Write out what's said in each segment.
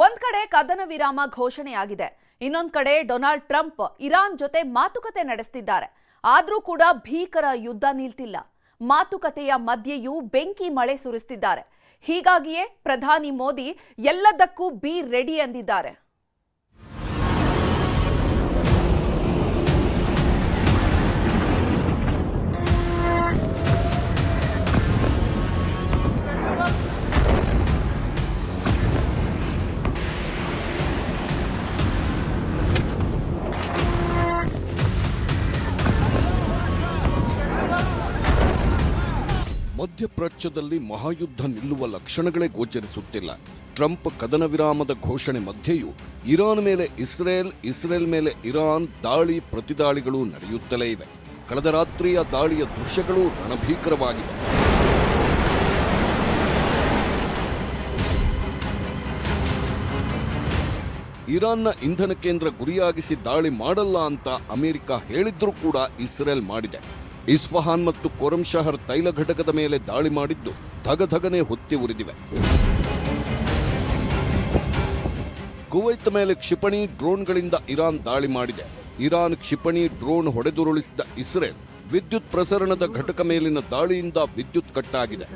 ಒಂದ್ ಕಡೆ ಕದನ ವಿರಾಮ ಘೋಷಣೆಯಾಗಿದೆ, ಇನ್ನೊಂದ್ ಕಡೆ ಡೊನಾಲ್ಡ್ ಟ್ರಂಪ್ ಇರಾನ್ ಜೊತೆ ಮಾತುಕತೆ ನಡೆಸುತ್ತಿದ್ದಾರೆ. ಆದ್ರೂ ಕೂಡ ಭೀಕರ ಯುದ್ಧ ನಿಲ್ತಿಲ್ಲ. ಮಾತುಕತೆಯ ಮಧ್ಯೆಯೂ ಬೆಂಕಿ ಮಳೆ ಸುರಿಸುತ್ತಿದ್ದಾರೆ. ಹೀಗಾಗಿಯೇ ಪ್ರಧಾನಿ ಮೋದಿ ಎಲ್ಲದಕ್ಕೂ ಬಿ ರೆಡಿ ಎಂದಿದ್ದಾರೆ. ಮಧ್ಯಪ್ರಾಚ್ಯದಲ್ಲಿ ಮಹಾಯುದ್ಧ ನಿಲ್ಲುವ ಲಕ್ಷಣಗಳೇ ಗೋಚರಿಸುತ್ತಿಲ್ಲ. ಟ್ರಂಪ್ ಕದನ ವಿರಾಮದ ಘೋಷಣೆ ಮಧ್ಯೆಯೂ ಇರಾನ್ ಮೇಲೆ ಇಸ್ರೇಲ್ ಮೇಲೆ ಇರಾನ್ ದಾಳಿ ಪ್ರತಿದಾಳಿಗಳು ನಡೆಯುತ್ತಲೇ ಇವೆ. ಕಳೆದ ರಾತ್ರಿಯ ದಾಳಿಯ ದೃಶ್ಯಗಳು ರಣಭೀಕರವಾಗಿವೆ. ಇರಾನ್ನ ಇಂಧನ ಕೇಂದ್ರ ಗುರಿಯಾಗಿಸಿ ದಾಳಿ ಮಾಡಲ್ಲ ಅಂತ ಅಮೆರಿಕ ಹೇಳಿದ್ರೂ ಕೂಡ ಇಸ್ರೇಲ್ ಮಾಡಿದೆ. ಇಸ್ಫಹಾನ್ ಮತ್ತು ಕೊರಮ್ಶಹರ್ ತೈಲ ಘಟಕದ ಮೇಲೆ ದಾಳಿ ಮಾಡಿದ್ದು ಧಗಧಗನೆ ಹೊತ್ತಿ ಉರಿದಿವೆ. ಕುವೈತ್ ಮೇಲೆ ಕ್ಷಿಪಣಿ ಡ್ರೋನ್ಗಳಿಂದ ಇರಾನ್ ದಾಳಿ ಮಾಡಿದೆ. ಇರಾನ್ ಕ್ಷಿಪಣಿ ಡ್ರೋನ್ ಹೊಡೆದುರುಳಿಸಿದ ಇಸ್ರೇಲ್ ವಿದ್ಯುತ್ ಪ್ರಸರಣದ ಘಟಕ ಮೇಲಿನ ದಾಳಿಯಿಂದ ವಿದ್ಯುತ್ ಕಟ್ಟಾಗಿದೆ.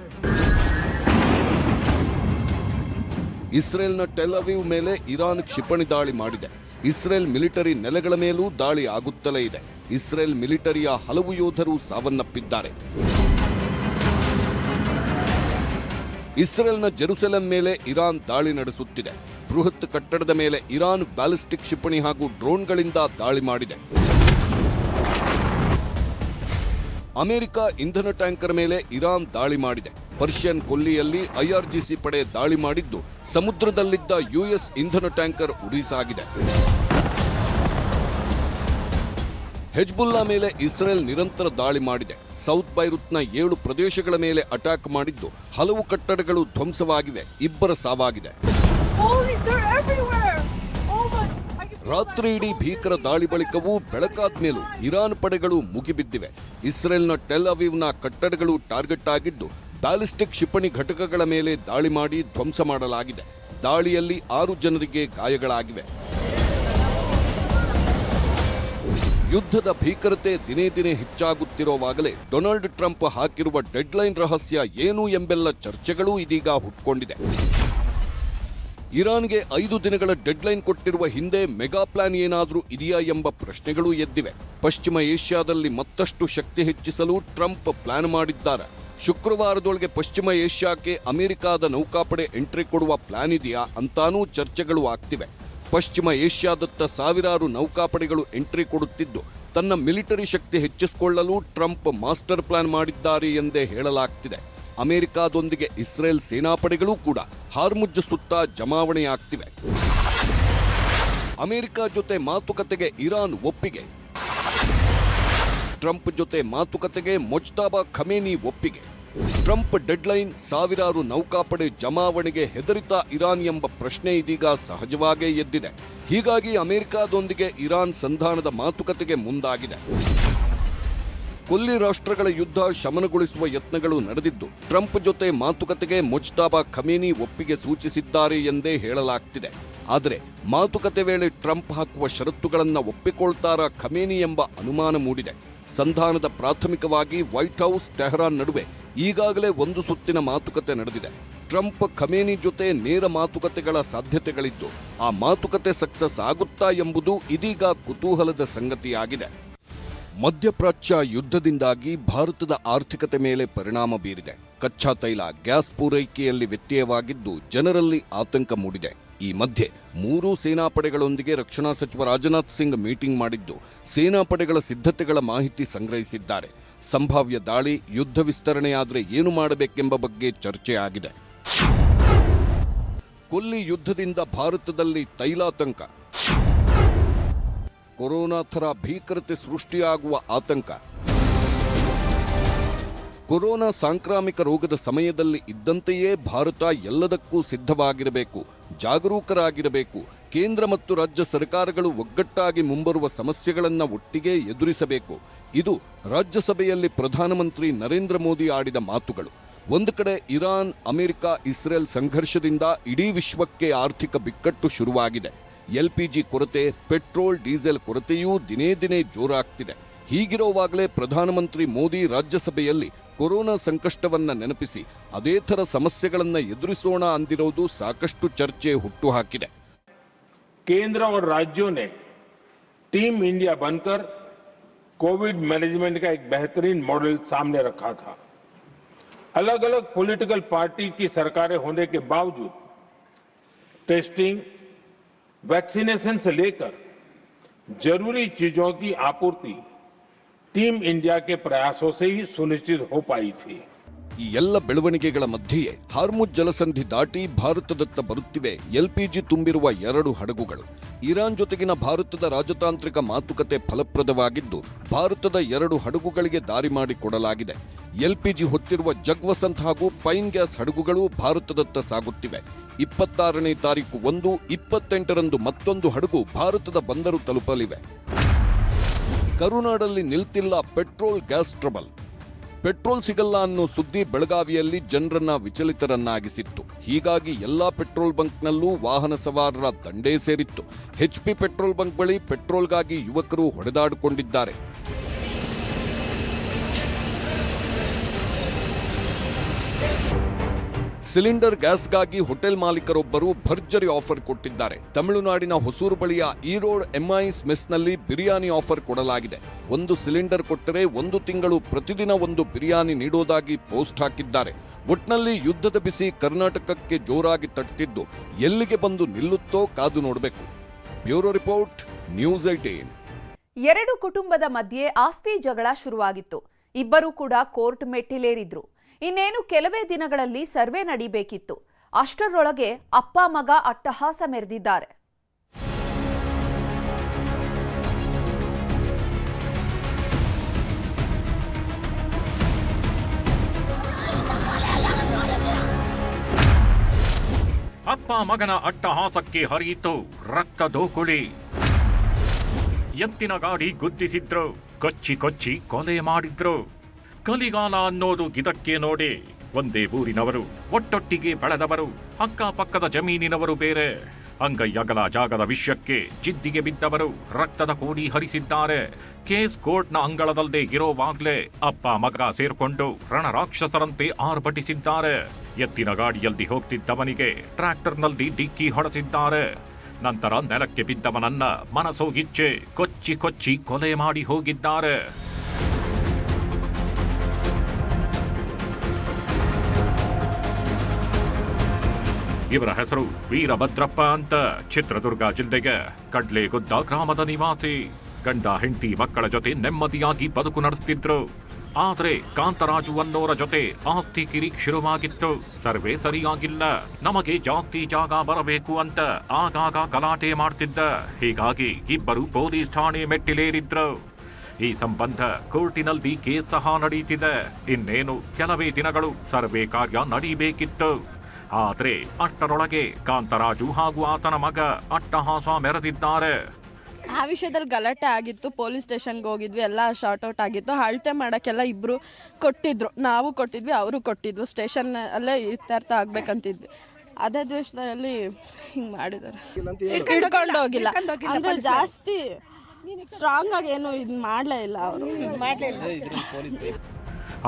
ಇಸ್ರೇಲ್ನ ಟೆಲ್ ಅವೀವ್ ಮೇಲೆ ಇರಾನ್ ಕ್ಷಿಪಣಿ ದಾಳಿ ಮಾಡಿದೆ. ಇಸ್ರೇಲ್ ಮಿಲಿಟರಿ ನೆಲೆಗಳ ಮೇಲೂ ದಾಳಿ ಆಗುತ್ತಲೇ ಇದೆ. ಇಸ್ರೇಲ್ ಮಿಲಿಟರಿಯ ಹಲವು ಯೋಧರು ಸಾವನ್ನಪ್ಪಿದ್ದಾರೆ. ಇಸ್ರೇಲ್ನ ಜೆರುಸಲೆಂ ಮೇಲೆ ಇರಾನ್ ದಾಳಿ ನಡೆಸುತ್ತಿದೆ. ಬೃಹತ್ ಕಟ್ಟಡದ ಮೇಲೆ ಇರಾನ್ ಬ್ಯಾಲಿಸ್ಟಿಕ್ ಕ್ಷಿಪಣಿ ಹಾಗೂ ಡ್ರೋನ್ಗಳಿಂದ ದಾಳಿ ಮಾಡಿದೆ. ಅಮೆರಿಕ ಇಂಧನ ಟ್ಯಾಂಕರ್ ಮೇಲೆ ಇರಾನ್ ದಾಳಿ ಮಾಡಿದೆ. ಪರ್ಷಿಯನ್ ಕೊಲ್ಲಿಯಲ್ಲಿ ಐಆರ್ಜಿಸಿ ಪಡೆ ದಾಳಿ ಮಾಡಿದ್ದು ಸಮುದ್ರದಲ್ಲಿದ್ದ ಯುಎಸ್ ಇಂಧನ ಟ್ಯಾಂಕರ್ ಉರುಳಿಸಾಗಿದೆ. ಹೆಜ್ಬುಲ್ಲಾ ಮೇಲೆ ಇಸ್ರೇಲ್ ನಿರಂತರ ದಾಳಿ ಮಾಡಿದೆ. ಸೌತ್ ಬೈರುತ್ನ 7 ಪ್ರದೇಶಗಳ ಮೇಲೆ ಅಟ್ಯಾಕ್ ಮಾಡಿದ್ದು ಹಲವು ಕಟ್ಟಡಗಳು ಧ್ವಂಸವಾಗಿವೆ. 2 ಸಾವಾಗಿದೆ. ರಾತ್ರಿ ಇಡೀ ಭೀಕರ ದಾಳಿ ಬಳಿಕವೂ ಬೆಳಕಾದ್ಮೇಲೂ ಇರಾನ್ ಪಡೆಗಳು ಮುಗಿಬಿದ್ದಿವೆ. ಇಸ್ರೇಲ್ನ ಟೆಲ್ ಅವೀವ್ನ ಕಟ್ಟಡಗಳು ಟಾರ್ಗೆಟ್ ಆಗಿದ್ದು ಬ್ಯಾಲಿಸ್ಟಿಕ್ ಕ್ಷಿಪಣಿ ಘಟಕಗಳ ಮೇಲೆ ದಾಳಿ ಮಾಡಿ ಧ್ವಂಸ ಮಾಡಲಾಗಿದೆ. ದಾಳಿಯಲ್ಲಿ 6 ಜನರಿಗೆ ಗಾಯಗಳಾಗಿವೆ. ಯುದ್ಧದ ಭೀಕರತೆ ದಿನೇ ದಿನೇ ಹೆಚ್ಚಾಗುತ್ತಿರುವಾಗಲೇ ಡೊನಾಲ್ಡ್ ಟ್ರಂಪ್ ಹಾಕಿರುವ ಡೆಡ್ಲೈನ್ ರಹಸ್ಯ ಏನು ಎಂಬೆಲ್ಲ ಚರ್ಚೆಗಳೂ ಇದೀಗ ಹುಟ್ಕೊಂಡಿದೆ. ಇರಾನ್ಗೆ 5 ದಿನಗಳ ಡೆಡ್ಲೈನ್ ಕೊಟ್ಟಿರುವ ಹಿಂದೆ ಮೆಗಾ ಪ್ಲಾನ್ ಏನಾದರೂ ಇದೆಯಾ ಎಂಬ ಪ್ರಶ್ನೆಗಳೂ ಎದ್ದಿವೆ. ಪಶ್ಚಿಮ ಏಷ್ಯಾದಲ್ಲಿ ಮತ್ತಷ್ಟು ಶಕ್ತಿ ಹೆಚ್ಚಿಸಲು ಟ್ರಂಪ್ ಪ್ಲಾನ್ ಮಾಡಿದ್ದಾರೆ. ಶುಕ್ರವಾರದೊಳಗೆ ಪಶ್ಚಿಮ ಏಷ್ಯಾಕ್ಕೆ ಅಮೆರಿಕಾದ ನೌಕಾಪಡೆ ಎಂಟ್ರಿ ಕೊಡುವ ಪ್ಲಾನ್ ಇದೆಯಾ ಅಂತಾನೂ ಚರ್ಚೆಗಳು ಆಗ್ತಿವೆ. ಪಶ್ಚಿಮ ಏಷ್ಯಾದತ್ತ ಸಾವಿರಾರು ನೌಕಾಪಡೆಗಳು ಎಂಟ್ರಿ ಕೊಡುತ್ತಿದ್ದು ತನ್ನ ಮಿಲಿಟರಿ ಶಕ್ತಿ ಹೆಚ್ಚಿಸಿಕೊಳ್ಳಲು ಟ್ರಂಪ್ ಮಾಸ್ಟರ್ ಪ್ಲಾನ್ ಮಾಡಿದ್ದಾರೆ ಎಂದೇ ಹೇಳಲಾಗ್ತಿದೆ. ಅಮೆರಿಕಾದೊಂದಿಗೆ ಇಸ್ರೇಲ್ ಸೇನಾಪಡೆಗಳೂ ಕೂಡ ಹಾರ್ಮುಜ್ ಸುತ್ತ ಜಮಾವಣೆಯಾಗ್ತಿವೆ. ಅಮೆರಿಕ ಜೊತೆ ಮಾತುಕತೆಗೆ ಇರಾನ್ ಒಪ್ಪಿಗೆ. ಟ್ರಂಪ್ ಜೊತೆ ಮಾತುಕತೆಗೆ ಮುಜ್ತಬಾ ಖಮೇನಿ ಒಪ್ಪಿಗೆ. ಟ್ರಂಪ್ ಡೆಡ್ಲೈನ್ ಸಾವಿರಾರು ನೌಕಾಪಡೆ ಜಮಾವಣೆಗೆ ಹೆದರಿತ ಇರಾನ್ ಎಂಬ ಪ್ರಶ್ನೆ ಇದೀಗ ಸಹಜವಾಗೇ ಎದ್ದಿದೆ. ಹೀಗಾಗಿ ಅಮೆರಿಕಾದೊಂದಿಗೆ ಇರಾನ್ ಸಂಧಾನದ ಮಾತುಕತೆಗೆ ಮುಂದಾಗಿದೆ. ಕೊಲ್ಲಿ ರಾಷ್ಟ್ರಗಳ ಯುದ್ಧ ಶಮನಗೊಳಿಸುವ ಯತ್ನಗಳು ನಡೆದಿದ್ದು ಟ್ರಂಪ್ ಜೊತೆ ಮಾತುಕತೆಗೆ ಮುಜ್ತಬಾ ಖಮೇನಿ ಒಪ್ಪಿಗೆ ಸೂಚಿಸಿದ್ದಾರೆ ಎಂದೇ ಹೇಳಲಾಗ್ತಿದೆ. ಆದರೆ ಮಾತುಕತೆ ವೇಳೆ ಟ್ರಂಪ್ ಹಾಕುವ ಷರತ್ತುಗಳನ್ನು ಒಪ್ಪಿಕೊಳ್ತಾರಾ ಖಮೇನಿ ಎಂಬ ಅನುಮಾನ ಮೂಡಿದೆ. ಸಂಧಾನದ ಪ್ರಾಥಮಿಕವಾಗಿ ವೈಟ್ ಹೌಸ್ ಟೆಹರಾನ್ ನಡುವೆ ಈಗಾಗಲೇ 1 ಸುತ್ತಿನ ಮಾತುಕತೆ ನಡೆದಿದೆ. ಟ್ರಂಪ್ ಖಮೇನಿ ಜೊತೆ ನೇರ ಮಾತುಕತೆಗಳ ಸಾಧ್ಯತೆಗಳಿದ್ದು ಆ ಮಾತುಕತೆ ಸಕ್ಸಸ್ ಆಗುತ್ತಾ ಎಂಬುದು ಇದೀಗ ಕುತೂಹಲದ ಸಂಗತಿಯಾಗಿದೆ. ಮಧ್ಯಪ್ರಾಚ್ಯ ಯುದ್ಧದಿಂದಾಗಿ ಭಾರತದ ಆರ್ಥಿಕತೆ ಮೇಲೆ ಪರಿಣಾಮ ಬೀರಿದೆ. ಕಚ್ಚಾ ತೈಲ, ಗ್ಯಾಸ್ ಪೂರೈಕೆಯಲ್ಲಿ ವ್ಯತ್ಯಯವಾಗಿದ್ದು ಜನರಲ್ಲಿ ಆತಂಕ ಮೂಡಿದೆ. ಈ ಮಧ್ಯೆ 3 ಸೇನಾಪಡೆಗಳೊಂದಿಗೆ ರಕ್ಷಣಾ ಸಚಿವ ರಾಜನಾಥ್ ಸಿಂಗ್ ಮೀಟಿಂಗ್ ಮಾಡಿದ್ದು ಸೇನಾಪಡೆಗಳ ಸಿದ್ಧತೆಗಳ ಮಾಹಿತಿ ಸಂಗ್ರಹಿಸಿದ್ದಾರೆ. ಸಂಭಾವ್ಯ ದಾಳಿ, ಯುದ್ಧ ವಿಸ್ತರಣೆಯಾದರೆ ಏನು ಮಾಡಬೇಕೆಂಬ ಬಗ್ಗೆ ಚರ್ಚೆ ಆಗಿದೆ. ಕೊಲ್ಲಿ ಯುದ್ಧದಿಂದ ಭಾರತದಲ್ಲಿ ತೈಲಾತಂಕ. ಕೊರೋನಾ ಥರ ಭೀಕರತೆ ಸೃಷ್ಟಿಯಾಗುವ ಆತಂಕ. ಕೊರೋನಾ ಸಾಂಕ್ರಾಮಿಕ ರೋಗದ ಸಮಯದಲ್ಲಿ ಇದ್ದಂತೆಯೇ ಭಾರತ ಎಲ್ಲದಕ್ಕೂ ಸಿದ್ಧವಾಗಿರಬೇಕು, ಜಾಗರೂಕರಾಗಿರಬೇಕು. ಕೇಂದ್ರ ಮತ್ತು ರಾಜ್ಯ ಸರ್ಕಾರಗಳು ಒಗ್ಗಟ್ಟಾಗಿ ಮುಂಬರುವ ಸಮಸ್ಯೆಗಳನ್ನು ಒಟ್ಟಿಗೆ ಎದುರಿಸಬೇಕು. ಇದು ರಾಜ್ಯಸಭೆಯಲ್ಲಿ ಪ್ರಧಾನಮಂತ್ರಿ ನರೇಂದ್ರ ಮೋದಿ ಆಡಿದ ಮಾತುಗಳು. ಒಂದು ಕಡೆ ಇರಾನ್, ಅಮೆರಿಕ, ಇಸ್ರೇಲ್ ಸಂಘರ್ಷದಿಂದ ಇಡೀ ವಿಶ್ವಕ್ಕೆ ಆರ್ಥಿಕ ಬಿಕ್ಕಟ್ಟು ಶುರುವಾಗಿದೆ. LPG ಕೊರತೆ, ಪೆಟ್ರೋಲ್, ಡೀಸೆಲ್ ಕೊರತೆಯೂ ದಿನೇ ದಿನೇ ಜೋರಾಗ್ತಿದೆ. ಹೀಗಿರುವಾಗಲೇ ಪ್ರಧಾನಮಂತ್ರಿ ಮೋದಿ ರಾಜ್ಯಸಭೆಯಲ್ಲಿ ಕೊರೋನಾ ಸಂಕಷ್ಟವನ್ನ ನೆನಪಿಸಿ ಅದೇ ಥರ ಸಮಸ್ಯೆಗಳನ್ನ ಎದುರಿಸೋಣ ಅಂದಿರೋದು ಸಾಕಷ್ಟು ಚರ್ಚೆ ಹುಟ್ಟುಹಾಕಿದೆ. केंद्र और राज्यों ने टीम इंडिया बनकर कोविड मैनेजमेंट का एक बेहतरीन मॉडल सामने रखा था. अलग अलग पॉलिटिकल पार्टी की सरकारें होने के बावजूद टेस्टिंग, वैक्सीनेशन से लेकर जरूरी चीजों की आपूर्ति टीम इंडिया के प्रयासों से ही सुनिश्चित हो पाई थी. ಈ ಎಲ್ಲ ಬೆಳವಣಿಗೆಗಳ ಮಧ್ಯೆಯೇ ಹಾರ್ಮುಜ್ ಜಲಸಂಧಿ ದಾಟಿ ಭಾರತದತ್ತ ಬರುತ್ತಿವೆ LPG ತುಂಬಿರುವ 2 ಹಡಗುಗಳು. ಇರಾನ್ ಜೊತೆಗಿನ ಭಾರತದ ರಾಜತಾಂತ್ರಿಕ ಮಾತುಕತೆ ಫಲಪ್ರದವಾಗಿದ್ದು ಭಾರತದ 2 ಹಡಗುಗಳಿಗೆ ದಾರಿ ಮಾಡಿಕೊಡಲಾಗಿದೆ. LPG ಹೊತ್ತಿರುವ ಜಗ್ವಸಂತ್ ಹಾಗೂ ಪೈನ್ ಗ್ಯಾಸ್ ಹಡಗುಗಳು ಭಾರತದತ್ತ ಸಾಗುತ್ತಿವೆ. 26ನೇ ತಾರೀಕು ಒಂದು, 28ರಂದು ಮತ್ತೊಂದು ಹಡಗು ಭಾರತದ ಬಂದರು ತಲುಪಲಿವೆ. ಕರುನಾಡಲ್ಲಿ ನಿಲ್ತಿಲ್ಲ ಪೆಟ್ರೋಲ್ ಗ್ಯಾಸ್ ಟ್ರಬಲ್. ಪೆಟ್ರೋಲ್ ಸಿಗಲ್ಲ ಅನ್ನೋ ಸುದ್ದಿ ಬೆಳಗಾವಿಯಲ್ಲಿ ಜನರನ್ನ ವಿಚಲಿತರನ್ನಾಗಿಸಿತ್ತು. ಹೀಗಾಗಿ ಎಲ್ಲಾ ಪೆಟ್ರೋಲ್ ಬಂಕ್ನಲ್ಲೂ ವಾಹನ ಸವಾರರ ದಂಡೇ ಸೇರಿತ್ತು. HP ಪೆಟ್ರೋಲ್ ಬಂಕ್ ಬಳಿ ಪೆಟ್ರೋಲ್ಗಾಗಿ ಯುವಕರು ಹೊಡೆದಾಡಿಕೊಂಡಿದ್ದಾರೆ. ಸಿಲಿಂಡರ್ ಗ್ಯಾಸ್ಗಾಗಿ ಹೋಟೆಲ್ ಮಾಲೀಕರೊಬ್ಬರು ಭರ್ಜರಿ ಆಫರ್ ಕೊಟ್ಟಿದ್ದಾರೆ. ತಮಿಳುನಾಡಿನ ಹೊಸೂರು ಬಳಿಯ ಈರೋಡ್ MIS ಮೆಸ್ನಲ್ಲಿ ಬಿರಿಯಾನಿ ಆಫರ್ ಕೊಡಲಾಗಿದೆ. 1 ಸಿಲಿಂಡರ್ ಕೊಟ್ಟರೆ 1 ತಿಂಗಳು ಪ್ರತಿದಿನ 1 ಬಿರಿಯಾನಿ ನೀಡೋದಾಗಿ ಪೋಸ್ಟ್ ಹಾಕಿದ್ದಾರೆ. ಒಟ್ನಲ್ಲಿ ಯುದ್ಧದ ಬಿಸಿ ಕರ್ನಾಟಕಕ್ಕೆ ಜೋರಾಗಿ ತಟ್ಟಿದ್ದು ಎಲ್ಲಿಗೆ ಬಂದು ನಿಲ್ಲುತ್ತೋ ಕಾದು ನೋಡಬೇಕು. Bureau report, news 18. 2 ಕುಟುಂಬದ ಮಧ್ಯೆ ಆಸ್ತಿ ಜಗಳ ಶುರುವಾಗಿತ್ತು. ಇಬ್ಬರೂ ಕೂಡ ಕೋರ್ಟ್ ಮೆಟ್ಟಿಲೇರಿದ್ರು. ಇನ್ನೇನು ಕೆಲವೇ ದಿನಗಳಲ್ಲಿ ಸರ್ವೆ ನಡೀಬೇಕಿತ್ತು. ಅಷ್ಟರೊಳಗೆ ಅಪ್ಪ ಮಗ ಅಟ್ಟಹಾಸ ಮೆರೆದಿದ್ದಾರೆ. ಅಪ್ಪ ಮಗನ ಅಟ್ಟಹಾಸಕ್ಕೆ ಹರಿಯಿತು ರಕ್ತ ದೋಕುಳಿ. ಎತ್ತಿನ ಗಾಡಿ ಗುದ್ದಿಸಿದ್ರು, ಕೊಚ್ಚಿ ಕೊಚ್ಚಿ ಕೊಲೆ ಮಾಡಿದ್ರು. ಕಲಿಗಾಲ ಅನ್ನೋದು ಇದಕ್ಕೆ ನೋಡಿ. ಒಂದೇ ಊರಿನವರು, ಒಟ್ಟೊಟ್ಟಿಗೆ ಬೆಳೆದವರು, ಅಕ್ಕಪಕ್ಕದ ಜಮೀನಿನವರು ಬೇರೆ. ಅಂಗೈ ಅಗಲ ಜಾಗದ ವಿಷಯಕ್ಕೆ ಜಿದ್ದಿಗೆ ಬಿದ್ದವರು ರಕ್ತದ ಕೋಡಿ ಹರಿಸಿದ್ದಾರೆ. ಕೇಸ್ ಕೋರ್ಟ್ನ ಅಂಗಳದಲ್ಲೇ ಇರೋವಾಗ್ಲೇ ಅಪ್ಪ ಮಗ ಸೇರ್ಕೊಂಡು ರಣರಾಕ್ಷಸರಂತೆ ಆರ್ಭಟಿಸಿದ್ದಾರೆ. ಎತ್ತಿನ ಗಾಡಿಯಲ್ಲಿ ಹೋಗ್ತಿದ್ದವನಿಗೆ ಟ್ರ್ಯಾಕ್ಟರ್ನಲ್ಲಿ ಡಿಕ್ಕಿ ಹೊಡೆಸಿದ್ದಾರೆ. ನಂತರ ನೆಲಕ್ಕೆ ಬಿದ್ದವನನ್ನ ಮನಸೋಗಿಚ್ಚೆ ಕೊಚ್ಚಿ ಕೊಚ್ಚಿ ಕೊಲೆ ಮಾಡಿ ಹೋಗಿದ್ದಾರೆ. ಇವರ ಹೆಸರು ವೀರಭದ್ರಪ್ಪ ಅಂತ. ಚಿತ್ರದುರ್ಗ ಜಿಲ್ಲೆಗೆ ಕಡ್ಲೆಗುದ್ದ ಗ್ರಾಮದ ನಿವಾಸಿ. ಗಂಡ ಹೆಂಡತಿ ಮಕ್ಕಳ ಜೊತೆ ನೆಮ್ಮದಿಯಾಗಿ ಬದುಕು ನಡೆಸ್ತಿದ್ರು. ಆದ್ರೆ ಕಾಂತರಾಜು ಅನ್ನೋರ ಜೊತೆ ಆಸ್ತಿ ಕಿರಿಕ್ ಶುರುವಾಗಿತ್ತು. ಸರ್ವೆ ಸರಿಯಾಗಿಲ್ಲ, ನಮಗೆ ಜಾಸ್ತಿ ಜಾಗ ಬರಬೇಕು ಅಂತ ಆಗಾಗ ಗಲಾಟೆ ಮಾಡ್ತಿದ್ದ. ಹೀಗಾಗಿ ಇಬ್ಬರು ಪೊಲೀಸ್ ಠಾಣೆ ಮೆಟ್ಟಿಲೇರಿದ್ರು. ಈ ಸಂಬಂಧ ಕೋರ್ಟಿನಲ್ಲಿ ಕೇಸ್ ಸಹ ನಡೀತಿದೆ. ಇನ್ನೇನು ಕೆಲವೇ ದಿನಗಳು ಸರ್ವೆ ಕಾರ್ಯ ನಡೀಬೇಕಿತ್ತು. ಆದ್ರೆ ಅಷ್ಟರೊಳಗೆ ಕಾಂತರಾಜು ಹಾಗೂ ಆತನ ಮಗ ಅಟ್ಟಹಾಸ ಮೆರೆದಿದ್ದಾರೆ. ಆ ವಿಷಯದಲ್ಲಿ ಗಲಾಟೆ ಆಗಿತ್ತು. ಪೊಲೀಸ್ ಸ್ಟೇಷನ್ಗೆ ಹೋಗಿದ್ವಿ, ಎಲ್ಲ ಶಾರ್ಟ್ ಔಟ್ ಆಗಿತ್ತು. ಅಳತೆ ಮಾಡೋಕ್ಕೆಲ್ಲ ಇಬ್ಬರು ಕೊಟ್ಟಿದ್ರು, ನಾವು ಕೊಟ್ಟಿದ್ವಿ, ಅವರು ಕೊಟ್ಟಿದ್ವು. ಸ್ಟೇಷನ್ ಅಲ್ಲೇ ಇತ್ಯರ್ಥ ಆಗ್ಬೇಕಂತಿದ್ವಿ. ಅದೇ ದ್ವೇಷದಲ್ಲಿ ಹಿಂಗೆ ಮಾಡಿದ್ದಾರೆ. ಹಿಡ್ಕೊಂಡು ಹೋಗಿಲ್ಲ ಅಂದ್ರೆ ಜಾಸ್ತಿ ಸ್ಟ್ರಾಂಗ್ ಆಗಿ ಏನು ಇದು ಮಾಡಲೇ ಇಲ್ಲ ಅವರು.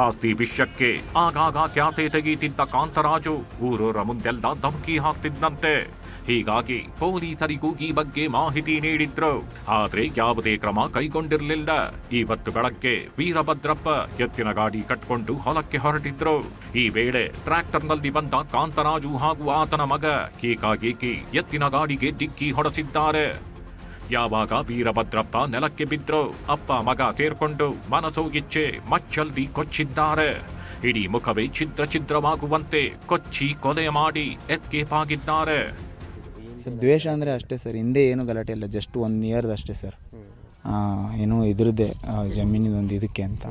ಆಸ್ತಿ ವಿಷಯಕ್ಕೆ ಆಗಾಗ ಖ್ಯಾತೆ ತೆಗೀತಿದ್ದ ಕಾಂತರಾಜು ಊರೂರ ಮುಂದೆಲ್ಲ ಧಮಕಿ ಹಾಕ್ತಿದ್ದಂತೆ. ಹೀಗಾಗಿ ಪೊಲೀಸರಿಗೂ ಈ ಬಗ್ಗೆ ಮಾಹಿತಿ ನೀಡಿದ್ರು. ಆದ್ರೆ ಯಾವುದೇ ಕ್ರಮ ಕೈಗೊಂಡಿರಲಿಲ್ಲ. ಇವತ್ತು ಬೆಳಗ್ಗೆ ವೀರಭದ್ರಪ್ಪ ಎತ್ತಿನ ಗಾಡಿ ಕಟ್ಕೊಂಡು ಹೊಲಕ್ಕೆ ಹೊರಟಿದ್ರು. ಈ ವೇಳೆ ಟ್ರ್ಯಾಕ್ಟರ್ನಲ್ಲಿ ಬಂದ ಕಾಂತರಾಜು ಹಾಗೂ ಆತನ ಮಗ ಏಕಾಏಕಿ ಎತ್ತಿನ ಗಾಡಿಗೆ ಡಿಕ್ಕಿ ಹೊಡೆಸಿದ್ದಾರೆ. ಯಾವಾಗ ವೀರಭದ್ರಪ್ಪ ನೆಲಕ್ಕೆ ಬಿದ್ರು, ಅಪ್ಪ ಮಗ ಸೇರ್ಕೊಂಡು ಮನಸೋಗಿಚ್ಚೆ ಮಚ್ಚಲ್ದಿ ಕೊಚ್ಚಿದ್ದಾರೆ. ಇಡೀ ಮುಖವೇ ಛಿದ್ರ ಛಿದ್ರವಾಗುವಂತೆ ಕೊಚ್ಚಿ ಕೊಲೆ ಮಾಡಿ ಎಸ್ಕೇಪ್ ಆಗಿದ್ದಾರೆ. ದ್ವೇಷ ಅಂದರೆ ಅಷ್ಟೇ ಸರ್, ಹಿಂದೆ ಏನು ಗಲಾಟೆ ಇಲ್ಲ, ಜಸ್ಟ್ 1 ಇಯರ್ದು ಅಷ್ಟೇ ಸರ್. ಏನೋ ಇದ್ರದ್ದೇ ಜಮೀನಿದೊಂದು ಇದಕ್ಕೆ ಅಂತ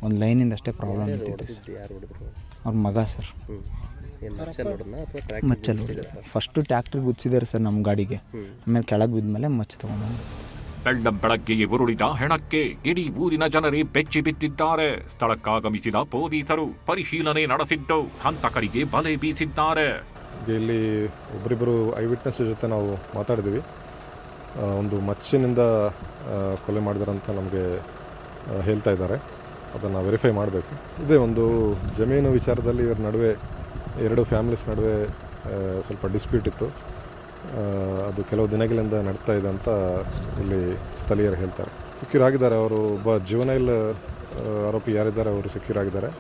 ಒಂದು ಲೈನಿಂದ ಅಷ್ಟೇ ಪ್ರಾಬ್ಲಮ್ ಇರ್ತಿತ್ತು ಸರ್. ಅವ್ರ ಮಗ ಸರ್ ಮಚ್ಚಲ್ಲಿ ಹೊಡೆದ. ಫಸ್ಟು ಟ್ಯಾಕ್ಟ್ರಿಗೆ ಗುಚ್ಚಿದ್ದಾರೆ ಸರ್ ನಮ್ಮ ಗಾಡಿಗೆ, ಆಮೇಲೆ ಕೆಳಗೆ ಬಿದ್ದ ಮೇಲೆ ಮಚ್ಚ ತೊಗೊಂಡು ಬೆಳ್ಳಂಬೆಳಗ್ಗೆಯೇ ಉರುಳಿದ ಹೆಣಕ್ಕೆ ಇಡೀ ಊರಿನ ಜನರೇ ಬೆಚ್ಚಿ ಬಿದ್ದಿದ್ದಾರೆ. ಸ್ಥಳಕ್ಕಾಗಮಿಸಿದ ಪೊಲೀಸರು ಪರಿಶೀಲನೆ ನಡೆಸಿದ್ದು ಹಂತಕರಿಗೆ ಬಲೆ ಬೀಸಿದ್ದಾರೆ. ಇಲ್ಲಿ ಒಬ್ಬರಿಬ್ಬರು ಐ ವಿಟ್ನೆಸ್ ಜೊತೆ ನಾವು ಮಾತಾಡಿದ್ದೀವಿ. ಒಂದು ಮಚ್ಚಿನಿಂದ ಕೊಲೆ ಮಾಡಿದಾರಂತ ನಮಗೆ ಹೇಳ್ತಾ ಇದ್ದಾರೆ. ಅದನ್ನು ವೆರಿಫೈ ಮಾಡಬೇಕು. ಇದೇ ಒಂದು ಜಮೀನು ವಿಚಾರದಲ್ಲಿ ಇವರ ನಡುವೆ ಎರಡು ಫ್ಯಾಮಿಲೀಸ್ ನಡುವೆ ಸ್ವಲ್ಪ ಡಿಸ್ಪ್ಯೂಟ್ ಇತ್ತು. ಅದು ಕೆಲವು ದಿನಗಳಿಂದ ನಡ್ತಾ ಇದೆ ಅಂತ ಇಲ್ಲಿ ಸ್ಥಳೀಯರು ಹೇಳ್ತಾರೆ. ಸೆಕ್ಯೂರ್ ಆಗಿದ್ದಾರೆ ಅವರು. ಒಬ್ಬ ಜುವೆನೈಲ್ ಆರೋಪಿ ಯಾರಿದ್ದಾರೆ ಅವರು ಸೆಕ್ಯೂರ್ ಆಗಿದ್ದಾರೆ.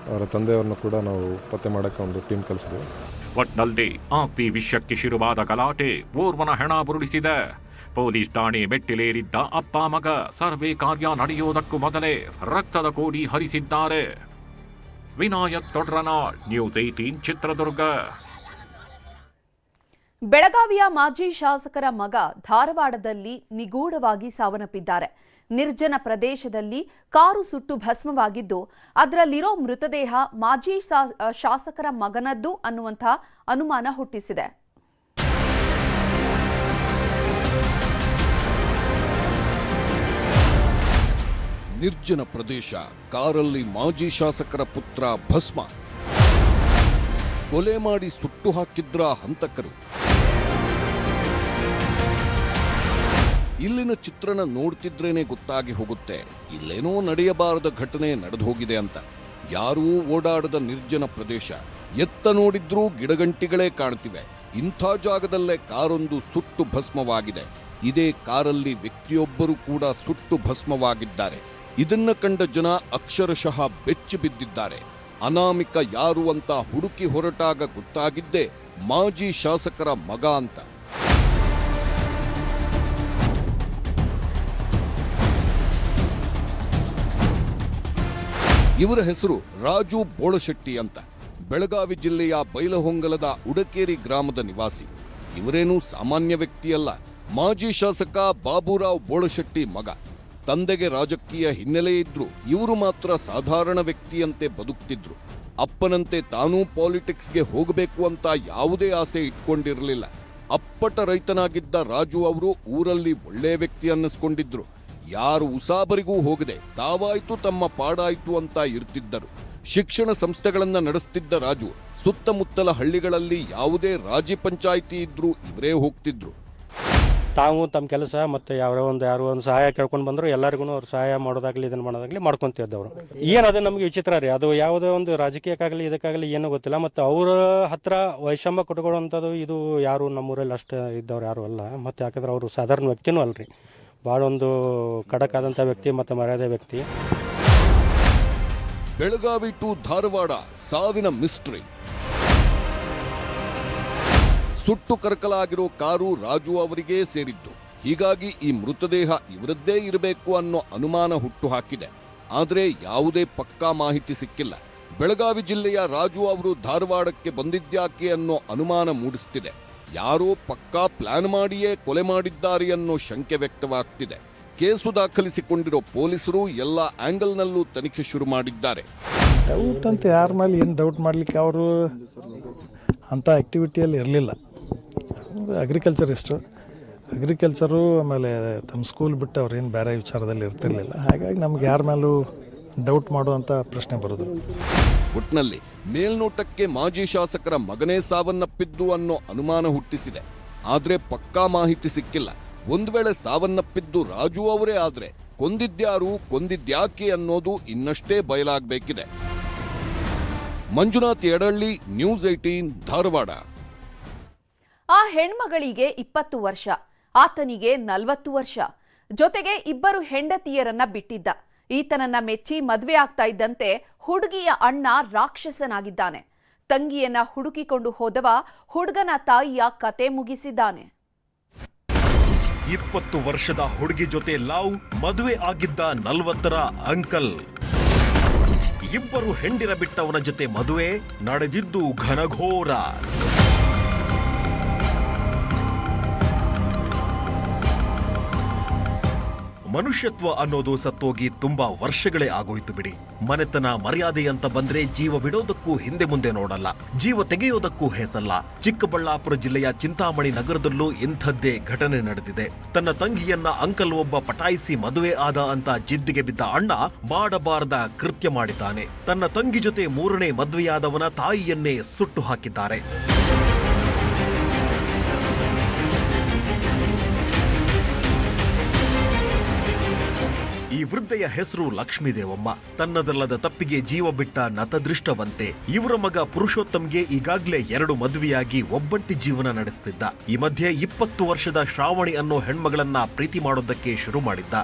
ಅವರ ತಂದೆಯವ್ರನ್ನ ಕೂಡ ನಾವು ಪತ್ತೆ ಮಾಡೋಕ್ಕೆ ಒಂದು ಟೀಮ್ ಕಳಿಸಿದ್ದೀವಿ. ಒಟ್ನಲ್ಲಿ ಆಸ್ತಿ ವಿಷಯಕ್ಕೆ ಶುರುವಾದ ಗಲಾಟೆ ಓರ್ವನ ಹೆಣ ಬುರುಳಿಸಿದೆ. ಪೊಲೀಸ್ ಠಾಣೆ ಮೆಟ್ಟಿಲೇರಿದ್ದ ಅಪ್ಪ ಮಗ ಸರ್ವೆ ಕಾರ್ಯ ನಡೆಯುವುದಕ್ಕೂ ಮೊದಲೇ ರಕ್ತದ ಕೋಡಿ ಹರಿಸಿದ್ದಾರೆ. ವಿನಾಯಕ್ ತೊಡ್ರನಾಳ್, ನ್ಯೂಸ್ 18 ಚಿತ್ರದುರ್ಗ. ಬೆಳಗಾವಿಯ ಮಾಜಿ ಶಾಸಕರ ಮಗ ಧಾರವಾಡದಲ್ಲಿ ನಿಗೂಢವಾಗಿ ಸಾವನ್ನಪ್ಪಿದ್ದಾರೆ. ನಿರ್ಜನ ಪ್ರದೇಶದಲ್ಲಿ ಕಾರು ಸುಟ್ಟು ಭಸ್ಮವಾಗಿದ್ದು ಅದರಲ್ಲಿರೋ ಮೃತದೇಹ ಮಾಜಿ ಶಾಸಕರ ಮಗನದ್ದು ಅನ್ನುವಂಥ ಅನುಮಾನ ಹುಟ್ಟಿಸಿದೆ. ನಿರ್ಜನ ಪ್ರದೇಶ, ಕಾರಲ್ಲಿ ಮಾಜಿ ಶಾಸಕರ ಪುತ್ರ ಭಸ್ಮ. ಕೊಲೆ ಮಾಡಿ ಸುಟ್ಟು ಹಾಕಿದ್ರ ಹಂತಕರು. ಇಲ್ಲಿನ ಚಿತ್ರಣ ನೋಡ್ತಿದ್ರೇನೆ ಗೊತ್ತಾಗಿ ಹೋಗುತ್ತೆ ಇಲ್ಲೇನೋ ನಡೆಯಬಾರದ ಘಟನೆ ನಡೆದು ಹೋಗಿದೆ ಅಂತ. ಯಾರೂ ಓಡಾಡದ ನಿರ್ಜನ ಪ್ರದೇಶ. ಎತ್ತ ನೋಡಿದ್ರೂ ಗಿಡಗಂಟಿಗಳೇ ಕಾಣ್ತಿವೆ. ಇಂಥ ಜಾಗದಲ್ಲೇ ಕಾರೊಂದು ಸುಟ್ಟು ಭಸ್ಮವಾಗಿದೆ. ಇದೇ ಕಾರಲ್ಲಿ ವ್ಯಕ್ತಿಯೊಬ್ಬರು ಕೂಡ ಸುಟ್ಟು ಭಸ್ಮವಾಗಿದ್ದಾರೆ. ಇದನ್ನ ಕಂಡ ಜನ ಅಕ್ಷರಶಃ ಬೆಚ್ಚಿ ಬಿದ್ದಿದ್ದಾರೆ. ಅನಾಮಿಕ ಯಾರು ಅಂತ ಹುಡುಕಿ ಹೊರಟಾಗ ಗೊತ್ತಾಗಿದ್ದೇ ಮಾಜಿ ಶಾಸಕರ ಮಗ ಅಂತ. ಇವರ ಹೆಸರು ರಾಜು ಬೋಳಶೆಟ್ಟಿ ಅಂತ. ಬೆಳಗಾವಿ ಜಿಲ್ಲೆಯ ಬೈಲಹೊಂಗಲದ ಉಡಕೇರಿ ಗ್ರಾಮದ ನಿವಾಸಿ. ಇವರೇನೂ ಸಾಮಾನ್ಯ ವ್ಯಕ್ತಿಯಲ್ಲ. ಮಾಜಿ ಶಾಸಕ ಬಾಬುರಾವ್ ಬೋಳಶೆಟ್ಟಿ ಮಗ. ತಂದೆಗೆ ರಾಜಕೀಯ ಹಿನ್ನೆಲೆ ಇದ್ರು ಇವರು ಮಾತ್ರ ಸಾಧಾರಣ ವ್ಯಕ್ತಿಯಂತೆ ಬದುಕ್ತಿದ್ರು. ಅಪ್ಪನಂತೆ ತಾನೂ ಪಾಲಿಟಿಕ್ಸ್ಗೆ ಹೋಗಬೇಕು ಅಂತ ಯಾವುದೇ ಆಸೆ ಇಟ್ಕೊಂಡಿರಲಿಲ್ಲ. ಅಪ್ಪಟ ರೈತನಾಗಿದ್ದ ರಾಜು ಅವರು ಊರಲ್ಲಿ ಒಳ್ಳೆ ವ್ಯಕ್ತಿ ಅನ್ನಿಸ್ಕೊಂಡಿದ್ರು. ಯಾರು ಉಸಾಬರಿಗೂ ಹೋಗದೆ ತಾವಾಯ್ತು ತಮ್ಮ ಪಾಡಾಯ್ತು ಅಂತ ಇರ್ತಿದ್ದರು. ಶಿಕ್ಷಣ ಸಂಸ್ಥೆಗಳನ್ನ ನಡೆಸ್ತಿದ್ದ ರಾಜು ಸುತ್ತಮುತ್ತಲ ಹಳ್ಳಿಗಳಲ್ಲಿ ಯಾವುದೇ ರಾಜ್ಯ ಪಂಚಾಯಿತಿ ಇದ್ರೂ ಇವರೇ ಹೋಗ್ತಿದ್ರು. ತಾವು ತಮ್ಮ ಕೆಲಸ ಮತ್ತು ಯಾರೋ ಒಂದು ಸಹಾಯ ಕೇಳ್ಕೊಂಡು ಬಂದರು ಎಲ್ಲರಿಗೂ ಅವ್ರು ಸಹಾಯ ಮಾಡೋದಾಗಲಿ ಇದನ್ನು ಮಾಡೋದಾಗಲಿ ಮಾಡ್ಕೊತಿದ್ದವರು. ಏನು ಅದು ನಮಗೆ ವಿಚಿತ್ರ ರೀ. ಅದು ಯಾವುದೋ ಒಂದು ರಾಜಕೀಯಕ್ಕಾಗಲಿ ಇದಕ್ಕಾಗಲಿ ಏನೂ ಗೊತ್ತಿಲ್ಲ. ಮತ್ತು ಅವರ ಹತ್ರ ವೈಷಮ್ಯ ಕೊಟ್ಕೊಳ್ಳುವಂಥದ್ದು ಇದು ಯಾರು ನಮ್ಮೂರಲ್ಲಿ ಅಷ್ಟು ಇದ್ದವ್ರು ಯಾರು ಅಲ್ಲ. ಮತ್ತು ಯಾಕಂದ್ರೆ ಅವರು ಸಾಧಾರಣ ವ್ಯಕ್ತಿನೂ ಅಲ್ರಿ. ಭಾಳ ಒಂದು ಖಡಕ್ ಆದಂಥ ವ್ಯಕ್ತಿ ಮತ್ತು ಮರ್ಯಾದೆ ವ್ಯಕ್ತಿ. ಬೆಳಗಾವಿ ಟು ಧಾರವಾಡ ಸಾವಿನ ಮಿಸ್ಟ್ರಿ. ಸುಟ್ಟು ಕರಕಲಾಗಿರೋ ಕಾರು ರಾಜು ಅವರಿಗೆ ಸೇರಿದ್ದು. ಹೀಗಾಗಿ ಈ ಮೃತದೇಹ ಇವರದ್ದೇ ಇರಬೇಕು ಅನ್ನೋ ಅನುಮಾನ ಹುಟ್ಟು ಹಾಕಿದೆ. ಆದರೆ ಯಾವುದೇ ಪಕ್ಕಾ ಮಾಹಿತಿ ಸಿಕ್ಕಿಲ್ಲ. ಬೆಳಗಾವಿ ಜಿಲ್ಲೆಯ ರಾಜು ಅವರು ಧಾರವಾಡಕ್ಕೆ ಬಂದಿದ್ಯಾಕೆ ಅನ್ನೋ ಅನುಮಾನ ಮೂಡಿಸುತ್ತಿದೆ. ಯಾರೋ ಪಕ್ಕಾ ಪ್ಲಾನ್ ಮಾಡಿಯೇ ಕೊಲೆ ಮಾಡಿದ್ದಾರೆ ಅನ್ನೋ ಶಂಕೆ ವ್ಯಕ್ತವಾಗ್ತಿದೆ. ಕೇಸು ದಾಖಲಿಸಿಕೊಂಡಿರೋ ಪೊಲೀಸರು ಎಲ್ಲ ಆಂಗಲ್ನಲ್ಲೂ ತನಿಖೆ ಶುರು ಮಾಡಿದ್ದಾರೆ. ಡೌಟ್ ಅಂತ ಯಾರ ಮೇಲೆ ಏನು ಡೌಟ್ ಮಾಡಲಿಕ್ಕೆ ಅವರು ಅಂಥ ಆ್ಯಕ್ಟಿವಿಟಿಯಲ್ಲಿ ಇರಲಿಲ್ಲ. ಅಗ್ರಿಕಲ್ಚರು ಆಮೇಲೆ ತಮ್ಮ ಸ್ಕೂಲ್ ಬಿಟ್ಟು ಅವ್ರೇನು ಬೇರೆ ವಿಚಾರದಲ್ಲಿ ಇರ್ತಿರ್ಲಿಲ್ಲ. ಹಾಗಾಗಿ ನಮ್ಗೆ ಯಾರ ಮೇಲೂ ಡೌಟ್ ಮಾಡುವಂಥ ಪ್ರಶ್ನೆ ಬರೋದು. ಒಟ್ನಲ್ಲಿ ಮೇಲ್ನೋಟಕ್ಕೆ ಮಾಜಿ ಶಾಸಕರ ಮಗನೇ ಸಾವನ್ನಪ್ಪಿದ್ದು ಅನ್ನೋ ಅನುಮಾನ ಹುಟ್ಟಿಸಿದೆ. ಆದ್ರೆ ಪಕ್ಕಾ ಮಾಹಿತಿ ಸಿಕ್ಕಿಲ್ಲ. ಒಂದು ವೇಳೆ ಸಾವನ್ನಪ್ಪಿದ್ದು ರಾಜು ಅವರೇ ಆದ್ರೆ ಕೊಂದಿದ್ಯಾರು, ಕೊಂದಿದ್ಯಾಕೆ ಅನ್ನೋದು ಇನ್ನಷ್ಟೇ ಬಯಲಾಗಬೇಕಿದೆ. ಮಂಜುನಾಥ್ ಯಡಳ್ಳಿ, ನ್ಯೂಸ್ 18 ಧಾರವಾಡ. ಆ ಹೆಣ್ಮಗಳಿಗೆ 20 ವರ್ಷ, ಆತನಿಗೆ 40 ವರ್ಷ. ಜೊತೆಗೆ ಇಬ್ಬರು ಹೆಂಡತಿಯರನ್ನ ಬಿಟ್ಟಿದ್ದ. ಈತನನ್ನ ಮೆಚ್ಚಿ ಮದುವೆ ಆಗ್ತಾ ಇದ್ದಂತೆ ಹುಡುಗಿಯ ಅಣ್ಣ ರಾಕ್ಷಸನಾಗಿದ್ದಾನೆ. ತಂಗಿಯನ್ನ ಹುಡುಕಿಕೊಂಡು ಹೋದವ ಹುಡುಗನ ತಾಯಿಯ ಕತೆ ಮುಗಿಸಿದ್ದಾನೆ. 20 ವರ್ಷದ ಹುಡುಗಿ ಜೊತೆ ಲವ್, ಮದುವೆ ಆಗಿದ್ದ 40ರ ಅಂಕಲ್. ಇಬ್ಬರು ಹೆಂಡಿರ ಬಿಟ್ಟವನ ಜೊತೆ ಮದುವೆ ನಡೆದಿದ್ದು ಘನಘೋರ. ಮನುಷ್ಯತ್ವ ಅನ್ನೋದು ಸತ್ತೋಗಿ ತುಂಬಾ ವರ್ಷಗಳೇ ಆಗೋಯ್ತು ಬಿಡಿ. ಮನೆತನ ಮರ್ಯಾದೆ ಅಂತ ಬಂದ್ರೆ ಜೀವ ಬಿಡೋದಕ್ಕೂ ಹಿಂದೆ ಮುಂದೆ ನೋಡಲ್ಲ, ಜೀವ ತೆಗೆಯೋದಕ್ಕೂ ಹೆಸಲ್ಲ. ಚಿಕ್ಕಬಳ್ಳಾಪುರ ಜಿಲ್ಲೆಯ ಚಿಂತಾಮಣಿ ನಗರದಲ್ಲೂ ಇಂಥದ್ದೇ ಘಟನೆ ನಡೆದಿದೆ. ತನ್ನ ತಂಗಿಯನ್ನ ಅಂಕಲ್ ಒಬ್ಬ ಪಟಾಯಿಸಿ ಮದುವೆ ಆದ ಅಂತ ಜಿದ್ದಿಗೆ ಬಿದ್ದ ಅಣ್ಣ ಮಾಡಬಾರದ ಕೃತ್ಯ ಮಾಡಿದ್ದಾನೆ. ತನ್ನ ತಂಗಿ ಜೊತೆ 3ನೇ ಮದುವೆಯಾದವನ ತಾಯಿಯನ್ನೇ ಸುಟ್ಟು ಹಾಕಿದ್ದಾರೆ. ಈ ವೃದ್ಧೆಯ ಹೆಸರು ಲಕ್ಷ್ಮೀದೇವಮ್ಮ. ತನ್ನದಲ್ಲದ ತಪ್ಪಿಗೆ ಜೀವ ಬಿಟ್ಟ ನತದೃಷ್ಟವಂತೆ. ಇವರ ಮಗ ಪುರುಷೋತ್ತಮ್ಗೆ ಈಗಾಗಲೇ 2 ಮದುವೆಯಾಗಿ ಒಬ್ಬಂಟಿ ಜೀವನ ನಡೆಸುತ್ತಿದ್ದ. ಈ ಮಧ್ಯೆ 20 ವರ್ಷದ ಶ್ರಾವಣಿ ಅನ್ನೋ ಹೆಣ್ಮಗಳನ್ನ ಪ್ರೀತಿ ಮಾಡೋದಕ್ಕೆ ಶುರು ಮಾಡಿದ್ದ.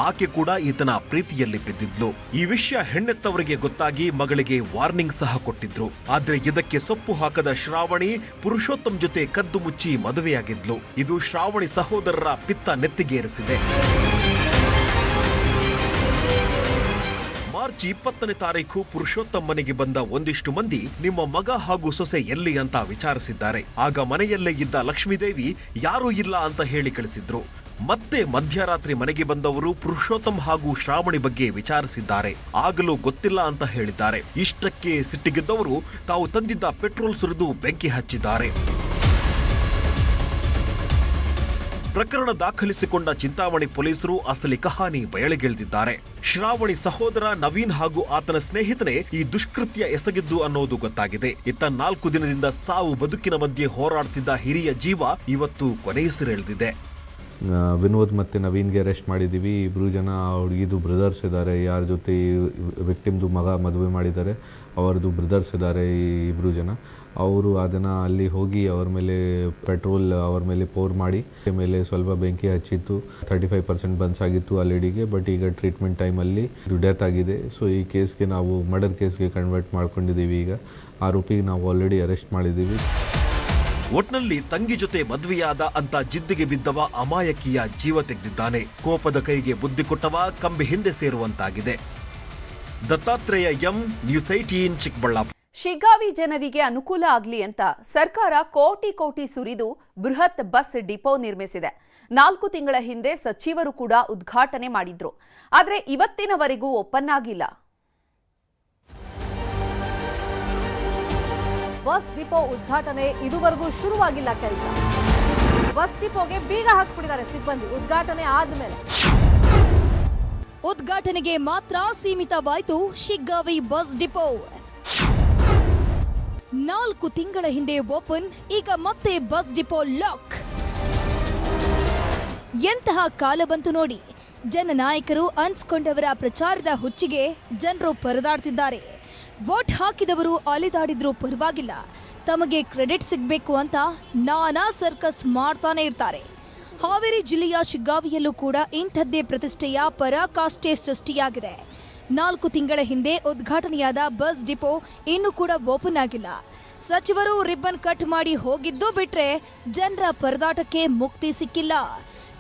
ಆಕೆ ಕೂಡ ಈತನ ಪ್ರೀತಿಯಲ್ಲಿ ಬಿದ್ದಿದ್ಲು. ಈ ವಿಷಯ ಹೆಣ್ಣೆತ್ತವರಿಗೆ ಗೊತ್ತಾಗಿ ಮಗಳಿಗೆ ವಾರ್ನಿಂಗ್ ಸಹ ಕೊಟ್ಟಿದ್ರು. ಆದ್ರೆ ಇದಕ್ಕೆ ಸೊಪ್ಪು ಹಾಕದ ಶ್ರಾವಣಿ ಪುರುಷೋತ್ತಮ್ ಜೊತೆ ಕದ್ದು ಮುಚ್ಚಿ ಮದುವೆಯಾಗಿದ್ಲು. ಇದು ಶ್ರಾವಣಿ ಸಹೋದರರ ಪಿತ್ತ ನೆತ್ತಿಗೇರಿಸಿದೆ. ಮಾರ್ಚ್ 20ನೇ ತಾರೀಕು ಪುರುಷೋತ್ತಮ್ ಮನೆಗೆ ಬಂದ ಒಂದಿಷ್ಟು ಮಂದಿ ನಿಮ್ಮ ಮಗ ಹಾಗೂ ಸೊಸೆ ಎಲ್ಲಿ ಅಂತ ವಿಚಾರಿಸಿದ್ದಾರೆ. ಆಗ ಮನೆಯಲ್ಲೇ ಇದ್ದ ಲಕ್ಷ್ಮೀದೇವಿ ಯಾರೂ ಇಲ್ಲ ಅಂತ ಹೇಳಿ ಕಳಿಸಿದ್ರು. ಮತ್ತೆ ಮಧ್ಯರಾತ್ರಿ ಮನೆಗೆ ಬಂದವರು ಪುರುಷೋತ್ತಮ್ ಹಾಗೂ ಶ್ರಾವಣಿ ಬಗ್ಗೆ ವಿಚಾರಿಸಿದ್ದಾರೆ. ಆಗಲೂ ಗೊತ್ತಿಲ್ಲ ಅಂತ ಹೇಳಿದ್ದಾರೆ. ಇಷ್ಟಕ್ಕೆ ಸಿಟ್ಟಿಗೆದ್ದವರು ತಾವು ತಂದಿದ್ದ ಪೆಟ್ರೋಲ್ ಸುರಿದು ಬೆಂಕಿ ಹಚ್ಚಿದ್ದಾರೆ. ಪ್ರಕರಣ ದಾಖಲಿಸಿಕೊಂಡ ಚಿಂತಾಮಣಿ ಪೊಲೀಸರು ಅಸಲಿ ಕಹಾನಿ ಬಯಲಿಗೆಳೆದಿದ್ದಾರೆ. ಶ್ರಾವಣಿ ಸಹೋದರ ನವೀನ್ ಹಾಗೂ ಆತನ ಸ್ನೇಹಿತನೇ ಈ ದುಷ್ಕೃತ್ಯ ಎಸಗಿದ್ದು ಅನ್ನೋದು ಗೊತ್ತಾಗಿದೆ. ಇತ್ತ 4 ದಿನದಿಂದ ಸಾವು ಬದುಕಿನ ಮಧ್ಯೆ ಹೋರಾಡ್ತಿದ್ದ ಹಿರಿಯ ಜೀವ ಇವತ್ತು ಕೊನೆಯುಸಿರೆಳೆದಿದೆ. ವಿನೋದ್ ಮತ್ತು ನವೀನ್ಗೆ ಅರೆಸ್ಟ್ ಮಾಡಿದ್ದೀವಿ. 2 ಜನ ಹುಡುಗಿದು ಬ್ರದರ್ಸ್ ಇದ್ದಾರೆ. ಯಾರ ಜೊತೆ ವಿಕ್ಟಿಮ್ದು ಮಗ ಮದುವೆ ಮಾಡಿದ್ದಾರೆ ಅವರದು ಬ್ರದರ್ಸ್ ಇದ್ದಾರೆ. ಈ 2 ಜನ ಅವರು ಅದನ್ನು ಅಲ್ಲಿ ಹೋಗಿ ಅವ್ರ ಮೇಲೆ ಪೆಟ್ರೋಲ್ ಅವ್ರ ಮೇಲೆ ಪೋರ್ ಮಾಡಿ ಮೇಲೆ ಸ್ವಲ್ಪ ಬೆಂಕಿ ಹಚ್ಚಿತ್ತು. 35% ಬನ್ಸ್ ಆಗಿತ್ತು ಆ ಲೇಡಿಗೆ. ಬಟ್ ಈಗ ಟ್ರೀಟ್ಮೆಂಟ್ ಟೈಮಲ್ಲಿ ಡೆತ್ ಆಗಿದೆ. ಸೊ ಈ ಕೇಸ್ಗೆ ನಾವು ಮರ್ಡರ್ ಕೇಸ್ಗೆ ಕನ್ವರ್ಟ್ ಮಾಡ್ಕೊಂಡಿದ್ದೀವಿ. ಈಗ ಆರೋಪಿಗೆ ನಾವು ಆಲ್ರೆಡಿ ಅರೆಸ್ಟ್ ಮಾಡಿದ್ದೀವಿ. ಒಟ್ನಲ್ಲಿ ತಂಗಿ ಜೊತೆ ಮದುವೆಯಾದ ಅಂತ ಜಿದ್ದಿಗೆ ಬಿದ್ದವ ಅಮಾಯಕಿಯ ಜೀವ ತೆಗೆದಿದ್ದಾನೆ. ಕೋಪದ ಕೈಗೆ ಬುದ್ಧಿ ಕೊಟ್ಟವ ಕಂಬಿ ಹಿಂದೆ ಸೇರುವಂತಾಗಿದೆ. Dattatreya M, news 18 Chikkaballapur. ಶಿಗ್ಗಾವಿ ಜನರಿಗೆ ಅನುಕೂಲ ಆಗಲಿ ಅಂತ ಸರ್ಕಾರ ಕೋಟಿ ಸುರಿದು ಬೃಹತ್ ಬಸ್ ಡಿಪೋ ನಿರ್ಮಿಸಿದೆ. 4 ತಿಂಗಳ ಹಿಂದೆ ಸಚಿವರು ಕೂಡ ಉದ್ಘಾಟನೆ ಮಾಡಿದ್ರು. ಆದರೆ ಇವತ್ತಿನವರೆಗೂ ಓಪನ್ ಆಗಿಲ್ಲ. ಬಸ್ ಡಿಪೋ ಉದ್ಘಾಟನೆ ಇದುವರೆಗೂ ಶುರುವಾಗಿಲ್ಲ ಕೆಲಸ. ಬಸ್ ಡಿಪೋಗೆ ಬೀಗ ಹಾಕ್ಬಿಟ್ಟಿದ್ದಾರೆ ಸಿಬ್ಬಂದಿ ಉದ್ಘಾಟನೆ ಆದ್ಮೇಲೆ. ಉದ್ಘಾಟನೆಗೆ ಮಾತ್ರ ಸೀಮಿತವಾಯಿತು ಶಿಗ್ಗಾವಿ ಬಸ್ ಡಿಪೋ. 4 ತಿಂಗಳ ಹಿಂದೆ ಓಪನ್, ಈಗ ಮತ್ತೆ ಬಸ್ ಡಿಪೋ ಲಾಕ್. ಎಂತಹ ಕಾಲ ಬಂತು ನೋಡಿ. ಜನನಾಯಕರು ಅನ್ಸ್ಕೊಂಡವರ ಪ್ರಚಾರದ ಹುಚ್ಚಿಗೆ ಜನರು ಪರದಾಡ್ತಿದ್ದಾರೆ. ವೋಟ್ ಹಾಕಿದವರು ಅಲೆದಾಡಿದ್ರೂ ಪರವಾಗಿಲ್ಲ, ತಮಗೆ ಕ್ರೆಡಿಟ್ ಸಿಗಬೇಕು ಅಂತ ನಾನಾ ಸರ್ಕಸ್ ಮಾಡ್ತಾನೆ ಇರ್ತಾರೆ. ಹಾವೇರಿ ಜಿಲ್ಲೆಯ ಶಿಗ್ಗಾವಿಯಲ್ಲೂ ಕೂಡ ಇಂಥದ್ದೇ ಪ್ರತಿಷ್ಠೆಯ ಪರಾಕಾಷ್ಠೆ ಸೃಷ್ಟಿಯಾಗಿದೆ. 4 ತಿಂಗಳ ಹಿಂದೆ ಉದ್ಘಾಟನೆಯಾದ ಬಸ್ ಡಿಪೋ ಇನ್ನೂ ಕೂಡ ಓಪನ್ ಆಗಿಲ್ಲ. ಸಚಿವರು ರಿಬ್ಬನ್ ಕಟ್ ಮಾಡಿ ಹೋಗಿದ್ದು ಬಿಟ್ರೆ ಜನರ ಪರದಾಟಕ್ಕೆ ಮುಕ್ತಿ ಸಿಕ್ಕಿಲ್ಲ.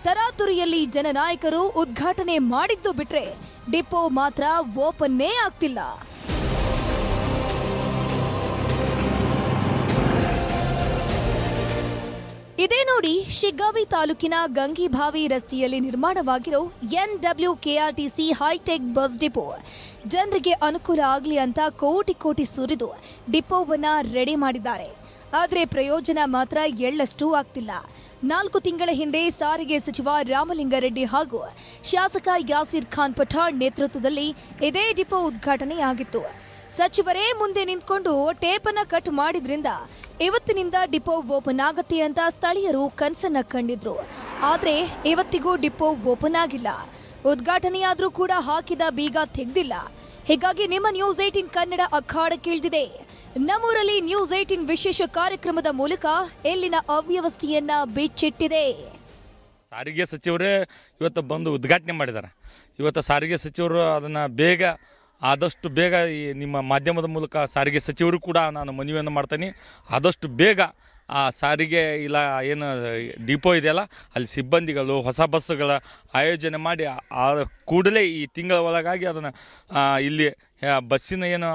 ತರಾತುರಿಯಲ್ಲಿ ಜನನಾಯಕರು ಉದ್ಘಾಟನೆ ಮಾಡಿದ್ದು ಬಿಟ್ರೆ ಡಿಪೋ ಮಾತ್ರ ಓಪನ್ನೇ ಆಗ್ತಿಲ್ಲ. ಇದೇ ನೋಡಿ ಶಿಗ್ಗಾವಿ ತಾಲೂಕಿನ ಗಂಗಿಭಾವಿ ರಸ್ತೆಯಲ್ಲಿ ನಿರ್ಮಾಣವಾಗಿರೋ NWKRTC ಹೈಟೆಕ್ ಬಸ್ ಡಿಪೋ. ಜನರಿಗೆ ಅನುಕೂಲ ಆಗಲಿ ಅಂತ ಕೋಟಿ ಸುರಿದು ಡಿಪೋವನ್ನ ರೆಡಿ ಮಾಡಿದ್ದಾರೆ. ಆದರೆ ಪ್ರಯೋಜನ ಮಾತ್ರ ಎಳ್ಳಷ್ಟು ಆಗ್ತಿಲ್ಲ. 4 ತಿಂಗಳ ಹಿಂದೆ ಸಾರಿಗೆ ಸಚಿವ ರಾಮಲಿಂಗಾರೆಡ್ಡಿ ಹಾಗೂ ಶಾಸಕ ಯಾಸೀರ್ ಖಾನ್ ಪಠಾಣ್ ನೇತೃತ್ವದಲ್ಲಿ ಇದೇ ಡಿಪೋ ಉದ್ಘಾಟನೆಯಾಗಿತ್ತು. ಸಚಿವರೇ ಮುಂದೆ ನಿಂತ್ಕೊಂಡು ಟೇಪನ್ನ ಕಟ್ ಮಾಡಿದ್ರಿಂದ ಇವತ್ತಿನಿಂದ ಡಿಪೋ ಓಪನ್ ಆಗತ್ತೆ ಅಂತ ಸ್ಥಳೀಯರು ಕನಸನ್ನ ಕಂಡಿದ್ರು. ಆದ್ರೆ ಇವತ್ತಿಗೂ ಡಿಪೋ ಓಪನ್ ಆಗಿಲ್ಲ. ಉದ್ಘಾಟನೆಯಾದ್ರೂ ಕೂಡ ಹಾಕಿದ ಬೀಗ ತೆಗೆದಿಲ್ಲ. ಹೀಗಾಗಿ ನಿಮ್ಮ ನ್ಯೂಸ್ 18 ಕನ್ನಡ ಅಖಾಡಕ್ಕಿಳಿದಿದೆ. ನಮ್ಮೂರಲ್ಲಿ ನ್ಯೂಸ್ 18 ವಿಶೇಷ ಕಾರ್ಯಕ್ರಮದ ಮೂಲಕ ಇಲ್ಲಿನ ಅವ್ಯವಸ್ಥೆಯನ್ನ ಬಿಚ್ಚಿಟ್ಟಿದೆ. ಸಾರಿಗೆ ಸಚಿವರೇ ಇವತ್ತು ಬಂದು ಉದ್ಘಾಟನೆ ಮಾಡಿದ್ದಾರೆ. ಇವತ್ತು ಸಾರಿಗೆ ಸಚಿವರು ಅದನ್ನು ಆದಷ್ಟು ಬೇಗ ಈ ನಿಮ್ಮ ಮಾಧ್ಯಮದ ಮೂಲಕ ಸಾರಿಗೆ ಸಚಿವರು ಕೂಡ ನಾನು ಮನವಿಯನ್ನು ಮಾಡ್ತೀನಿ. ಆದಷ್ಟು ಬೇಗ ಆ ಸಾರಿಗೆ ಇಲ್ಲ ಏನು ಡಿಪೋ ಇದೆಯಲ್ಲ ಅಲ್ಲಿ ಸಿಬ್ಬಂದಿಗಳು ಹೊಸ ಬಸ್ಸುಗಳ ಆಯೋಜನೆ ಮಾಡಿ ಕೂಡಲೇ ಈ ತಿಂಗಳ ಒಳಗಾಗಿ ಅದನ್ನು ಇಲ್ಲಿ ಬಸ್ಸಿನ ಏನು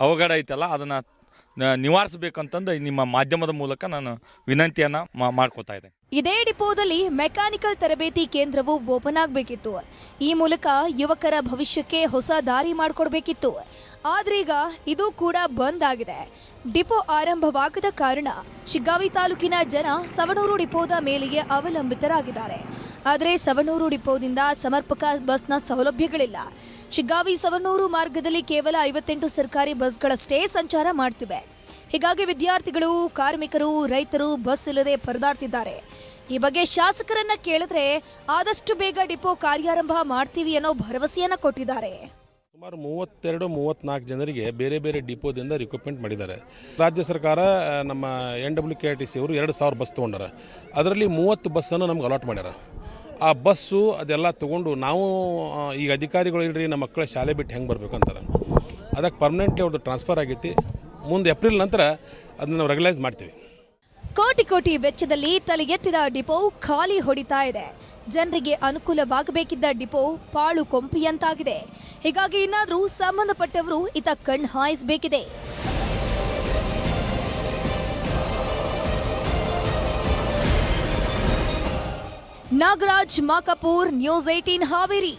ಅವಘಡ ಐತಲ್ಲ ಅದನ್ನು ನಿವಾರಿಸಬೇಕಂತಂದು ನಿಮ್ಮ ಮಾಧ್ಯಮದ ಮೂಲಕ ನಾನು ವಿನಂತಿಯನ್ನು ಮಾಡ್ಕೋತಾ ಇದ್ದೆ. ಇದೇ ಡಿಪೋದಲ್ಲಿ ಮೆಕ್ಯಾನಿಕಲ್ ತರಬೇತಿ ಕೇಂದ್ರವು ಓಪನ್ ಆಗಬೇಕಿತ್ತು. ಈ ಮೂಲಕ ಯುವಕರ ಭವಿಷ್ಯಕ್ಕೆ ಹೊಸ ದಾರಿ ಮಾಡಿಕೊಡ್ಬೇಕಿತ್ತು. ಆದ್ರೀಗ ಇದು ಕೂಡ ಬಂದ್ ಆಗಿದೆ. ಡಿಪೋ ಆರಂಭವಾಗದ ಕಾರಣ ಶಿಗ್ಗಾವಿ ತಾಲೂಕಿನ ಜನ ಸವಣೂರು ಡಿಪೋದ ಮೇಲೆಯೇ ಅವಲಂಬಿತರಾಗಿದ್ದಾರೆ. ಆದರೆ ಸವಣೂರು ಡಿಪೋದಿಂದ ಸಮರ್ಪಕ ಬಸ್ನ ಸೌಲಭ್ಯಗಳಿಲ್ಲ. ಶಿಗ್ಗಾವಿ ಸವಣೂರು ಮಾರ್ಗದಲ್ಲಿ ಕೇವಲ 58 ಸರ್ಕಾರಿ ಬಸ್ಗಳಷ್ಟೇ ಸಂಚಾರ ಮಾಡ್ತಿವೆ. ಹೀಗಾಗಿ ವಿದ್ಯಾರ್ಥಿಗಳು, ಕಾರ್ಮಿಕರು, ರೈತರು ಬಸ್ ಇಲ್ಲದೆ ಪರದಾಡ್ತಿದ್ದಾರೆ. ಈ ಬಗ್ಗೆ ಶಾಸಕರನ್ನ ಕೇಳಿದ್ರೆ ಆದಷ್ಟು ಬೇಗ ಡಿಪೋ ಕಾರ್ಯಾರಂಭ ಮಾಡ್ತೀವಿ ಅನ್ನೋ ಭರವಸೆಯನ್ನ ಕೊಟ್ಟಿದ್ದಾರೆ. ಸುಮಾರು 32-34 ಜನರಿಗೆ ಬೇರೆ ಬೇರೆ ಡಿಪೋದಿಂದ ರಿಕ್ರೂಟ್ಮೆಂಟ್ ಮಾಡಿದ್ದಾರೆ. ರಾಜ್ಯ ಸರ್ಕಾರ ನಮ್ಮ NWKRTC ಅವರು 2000 ಬಸ್ ತೊಗೊಂಡಾರ. ಅದರಲ್ಲಿ 30 ಬಸ್ಸನ್ನು ನಮ್ಗೆ ಅಲಾಟ್ ಮಾಡ್ಯಾರ. ಆ ಬಸ್ಸು ಅದೆಲ್ಲ ತೊಗೊಂಡು ನಾವು ಈಗ ಅಧಿಕಾರಿಗಳು ಇಲ್ರಿ ನಮ್ಮ ಮಕ್ಕಳ ಶಾಲೆ ಬಿಟ್ಟು ಹೆಂಗೆ ಬರಬೇಕು ಅಂತಾರೆ. ಅದಕ್ಕೆ ಪರ್ಮನೆಂಟ್ಲಿ ಅವ್ರದ್ದು ಟ್ರಾನ್ಸ್ಫರ್ ಆಗೈತಿ. ಮುಂದೆ ಏಪ್ರಿಲ್ ನಂತರ ಅದನ್ನು ನಾವು ರೆಗ್ಯುಲೈಸ್ ಮಾಡ್ತೀವಿ. ಕೋಟಿ ವೆಚ್ಚದಲ್ಲಿ ತಲೆ ಎತ್ತಿದ ಡಿಪೋ ಖಾಲಿ ಹೊಡಿತಾ ಇದೆ. ಜನರಿಗೆ ಅನುಕೂಲವಾಗಬೇಕಿದ್ದ ಡಿಪೋ ಪಾಳು ಕೊಂಪಿಯಂತಾಗಿದೆ. ಹೀಗಾಗಿ ಇನ್ನಾದರೂ ಸಂಬಂಧಪಟ್ಟವರು ಇತ್ತ ಕಣ್ಣು ಹಾಯಿಸಬೇಕಿದೆ. ನಾಗರಾಜ್ ಮಾಕಪೂರ್, ನ್ಯೂಸ್ 18 ಹಾವೇರಿ.